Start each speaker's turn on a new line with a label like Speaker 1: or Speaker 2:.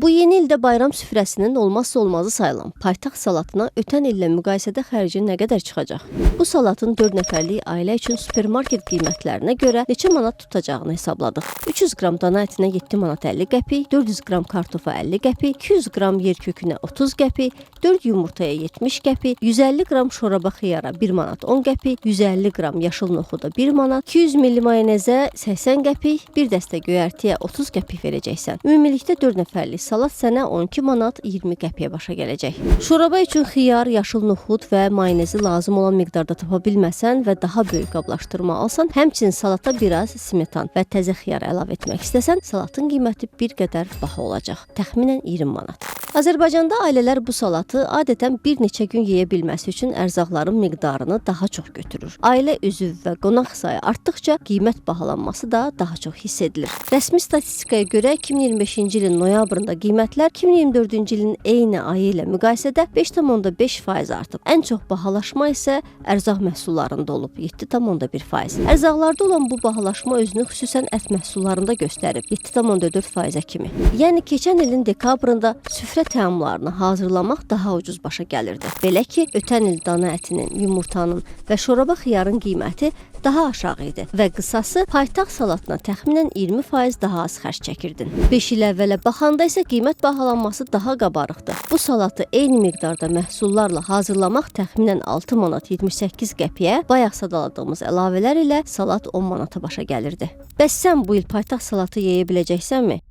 Speaker 1: Bu yeni ildə bayram süfrəsinin olmazsa olmazı sayılan paytaxt salatına ötən illə müqayisədə xərci nə qədər çıxacaq? Bu salatın 4 nəfərlik ailə üçün supermarket qiymətlərinə görə neçə manat tutacağını hesabladıq. 300 qram dana ətinə 7 manat 50 qəpik, 400 qram kartofa 50 qəpik, 200 qram yer kökünə 30 qəpik, 4 yumurtaya 70 qəpik, 150 qram şoraba xiyara 1 manat 10 qəpik, 150 qram yaşıl noxuda 1 manat, 200 ml mayonezə 80 qəpik, bir dəstə göyərtiyə 30 qəpik verəcəksən. Ümumilikdə 4 nəfərlik salat sənə 12 manat 20 qəpiyə başa gələcək. Şoraba üçün xiyar, yaşıl noxud və mayonezi lazım olan miqdarda tapa bilməsən və daha böyük qablaşdırma alsan, həmçinin salata biraz smetan və təzə xiyar əlavə etmək istəsən, salatın qiyməti bir qədər baha olacaq. Təxminən 20 manat. Azərbaycanda ailələr bu salatı adətən bir neçə gün yeyə bilməsi üçün ərzaqların miqdarını daha çox götürür. Ailə üzv və qonaq sayı artdıqca qiymət bahalanması da daha çox hiss edilir. Rəsmi statistikaya görə 2025-ci ilin noyabrında qiymətlər 2024-cü ilin eyni ayı ilə müqayisədə 5,5% artıb. Ən çox bahalaşma isə ərzaq məhsullarında olub 7,1%. Ərzaqlarda olan bu bahalaşma özünü xüsusən ət məhsullarında göstərib 7,4%-ə kimi. Yəni keçən ilin dekabrında süfrə təamlarını hazırlamaq daha ucuz başa gəlirdi. Belə ki, ötən il dana ətinin, yumurtanın və şoraba xiyarın qiyməti daha aşağı idi və qısası paytaxt salatına təxminən 20% daha az xərc çəkirdin. 5 il əvvələ baxanda isə qiymət bahalanması daha qabarıqdır. Bu salatı eyni miqdarda məhsullarla hazırlamaq təxminən 6 manat 78 qəpiyə, bayaq sadaladığımız əlavələr ilə salat 10 manata başa gəlirdi. Bəs sən bu il paytaxt salatı yeyə biləcəksənmi?